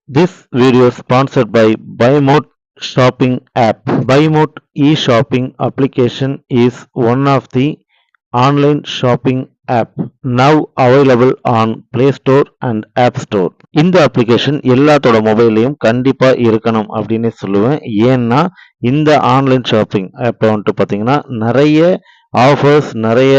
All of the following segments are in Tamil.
This video is sponsored by BuyMote shopping app. BuyMote e-shopping application is one of the online shopping app now available on Play Store and App Store. இந்த அப்ளிகேஷன் எல்லாத்தோட மொபைல்லையும் கண்டிப்பா இருக்கணும் அப்படின்னு சொல்லுவேன். ஏன்னா இந்த ஆன்லைன் ஷாப்பிங் ஆப்பை வந்துட்டு பார்த்தீங்கன்னா நிறைய ஆஃபர்ஸ் நிறைய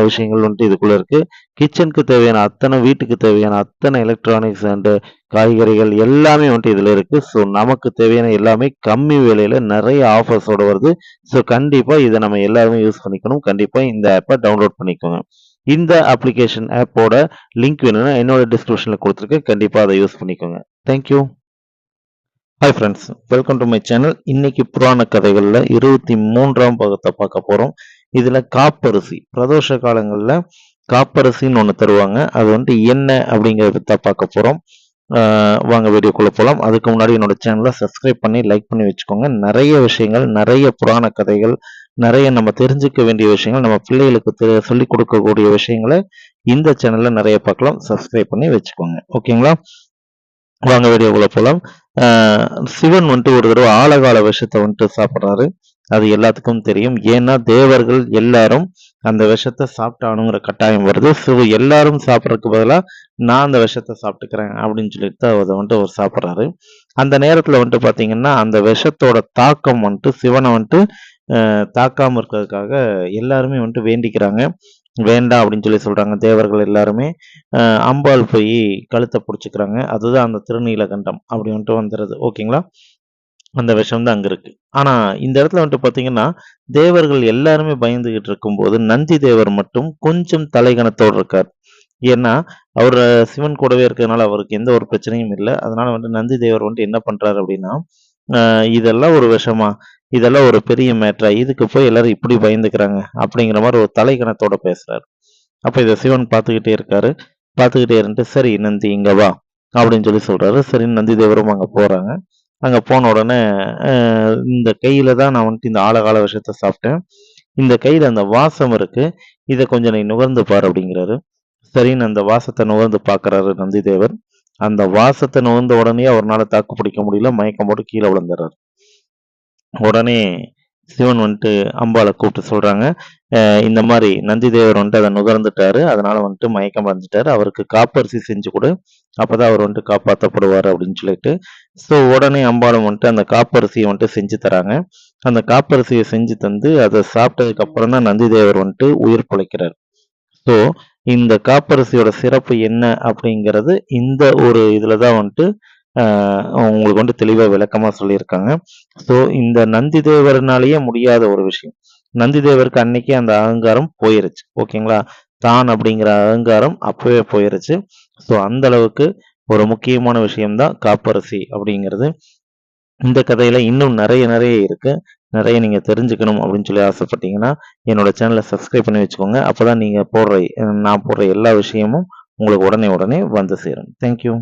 விஷயங்கள் வந்துட்டு இதுக்குள்ள இருக்கு. கிச்சனுக்கு தேவையான அத்தனை வீட்டுக்கு தேவையான அத்தனை எலக்ட்ரானிக்ஸ் அண்டு காய்கறிகள் எல்லாமே வந்துட்டு இதில் இருக்கு. ஸோ நமக்கு தேவையான எல்லாமே கம்மி விலையில நிறைய ஆஃபர்ஸோட வருது. ஸோ கண்டிப்பா இதை நம்ம எல்லாருமே யூஸ் பண்ணிக்கணும். கண்டிப்பா இந்த ஆப்பை டவுன்லோட் பண்ணிக்கோங்க. இந்த அப்ளிகேஷன் ஆப்போட லிங்க் வேணும்னா என்னோட டிஸ்கிரிப்ஷன்ல கொடுத்துருக்கேன். கண்டிப்பா அதை யூஸ் பண்ணிக்கோங்க. Thank you. Hi friends, welcome to my channel. இன்னைக்கு புராண கதைகளில் 23ஆம் பாகத்தை பார்க்க போகிறோம். இதில் காப்பரிசி பிரதோஷ காலங்களில் காப்பரிசின்னு ஒன்று தருவாங்க. அது வந்துட்டு என்ன அப்படிங்கிறத பற்றி பார்க்க போகிறோம். வாங்க வீடியோக்குள்ளே போகலாம். அதுக்கு முன்னாடி என்னோட சேனலை சப்ஸ்கிரைப் பண்ணி லைக் பண்ணி வச்சுக்கோங்க. நிறைய விஷயங்கள், நிறைய புராண கதைகள், நிறைய நம்ம தெரிஞ்சுக்க வேண்டிய விஷயங்கள், நம்ம பிள்ளைகளுக்கு சொல்லிக் கொடுக்கக்கூடிய விஷயங்களை இந்த சேனலில் நிறைய பார்க்கலாம். சப்ஸ்கிரைப் பண்ணி வச்சுக்கோங்க. ஓகேங்களா? வாங்க வீடியோக்குள்ள போகலாம். சிவன் வந்துட்டு ஒரு தடவை ஆழகால விஷத்தை வந்துட்டு சாப்பிட்றாரு. அது எல்லாத்துக்கும் தெரியும். ஏன்னா தேவர்கள் எல்லாரும் அந்த விஷத்தை சாப்பிட்டானுங்கிற கட்டாயம் வருது. எல்லாரும் சாப்பிட்றதுக்கு பதிலாக நான் அந்த விஷத்தை சாப்பிட்டுக்கிறேன் அப்படின்னு சொல்லிட்டு அதை வந்துட்டு அவர் சாப்பிட்றாரு. அந்த நேரத்தில் வந்துட்டு பார்த்தீங்கன்னா அந்த விஷத்தோட தாக்கம் வந்துட்டு சிவனை வந்துட்டு தாக்காம இருக்கிறதுக்காக எல்லாருமே வந்துட்டு வேண்டிக்கிறாங்க. வேண்டாம் அப்படின்னு சொல்லி சொல்றாங்க. தேவர்கள் எல்லாருமே அம்பாள் போய் கழுத்தை பிடிச்சிக்கிறாங்க. அதுதான் அந்த திருநீலகண்டம் அப்படி வந்துட்டு வந்துடுது. ஓகேங்களா? அந்த விஷம் தான் அங்க இருக்கு. ஆனா இந்த இடத்துல வந்துட்டு பாத்தீங்கன்னா தேவர்கள் எல்லாருமே பயந்துகிட்டு இருக்கும்போது நந்தி தேவர் மட்டும் கொஞ்சம் தலைகணத்தோடு இருக்கார். ஏன்னா அவர் சிவன் கூடவே இருக்கிறதுனால அவருக்கு எந்த ஒரு பிரச்சனையும் இல்லை. அதனால வந்துட்டு நந்தி தேவர் வந்துட்டு என்ன பண்றாரு அப்படின்னா, இதெல்லாம் ஒரு விஷமா, இதெல்லாம் ஒரு பெரிய மேட்டரா, இதுக்கு போய் எல்லாரும் இப்படி பயந்துக்கிறாங்க அப்படிங்கிற மாதிரி ஒரு தலைகணத்தோட பேசுறாரு. அப்ப இதை சிவன் பார்த்துக்கிட்டே இருக்காரு. பார்த்துக்கிட்டே இருந்துட்டு சரி நந்தி இங்க வா அப்படின்னு சொல்லி சொல்றாரு. சரி நந்தி தேவரும் அங்க போறாங்க. அங்க போன உடனே இந்த கையில தான் நான் வந்துட்டு இந்த ஆழகால விஷத்தை சாப்பிட்டேன். இந்த கையில அந்த வாசம் இருக்கு. இதை கொஞ்சம் நீ நுகர்ந்து பாரு அப்படிங்கிறாரு. சரின்னு அந்த வாசத்தை நுகர்ந்து பார்க்கறாரு நந்தி தேவர். அந்த வாசத்தை நுகர்ந்த உடனே அவர்னால தாக்கு பிடிக்க முடியல. மயக்கம் போட்டு கீழே விழுந்துடுறாரு. உடனே சிவன் வந்துட்டு அம்பாளை கூப்பிட்டு சொல்றாங்க, இந்த மாதிரி நந்தி தேவர் வந்துட்டு அதை நுகர்ந்துட்டாரு. அதனால வந்துட்டு மயக்கம் அடைஞ்சிட்டாரு. அவருக்கு காப்பரிசி செஞ்சு கொடு, அப்பதான் அவர் வந்துட்டு காப்பாற்றப்படுவார் அப்படின்னு சொல்லிட்டு. ஸோ உடனே அம்பாளும் வந்துட்டு அந்த காப்பரிசியை வந்துட்டு செஞ்சு தராங்க. அந்த காப்பரிசியை செஞ்சு தந்து அதை சாப்பிட்டதுக்கு அப்புறம் தான் நந்தி தேவர் வந்துட்டு உயிர் பிழைக்கிறார். ஸோ இந்த காப்பரிசியோட சிறப்பு என்ன அப்படிங்கிறது இந்த ஒரு இதுல தான் வந்துட்டு உங்களுக்கு வந்து தெளிவா விளக்கமா சொல்லியிருக்காங்க. ஸோ இந்த நந்தி தேவர்னாலேயே முடியாத ஒரு விஷயம். நந்தி தேவருக்கு அன்னைக்கே அந்த அகங்காரம் போயிருச்சு. ஓகேங்களா? தான் அப்படிங்கிற அகங்காரம் அப்பவே போயிருச்சு. ஸோ அந்த அளவுக்கு ஒரு முக்கியமான விஷயம்தான் காப்பரிசி அப்படிங்கிறது. இந்த கதையில இன்னும் நிறைய நிறைய இருக்கு. நிறைய நீங்க தெரிஞ்சுக்கணும் அப்படின்னு சொல்லி ஆசைப்பட்டீங்கன்னா என்னோட சேனலை சப்ஸ்கிரைப் பண்ணி வச்சுக்கோங்க. அப்பதான் நீங்க நான் போடுற எல்லா விஷயமும் உங்களுக்கு உடனே உடனே வந்து சேரும். தேங்க்யூ.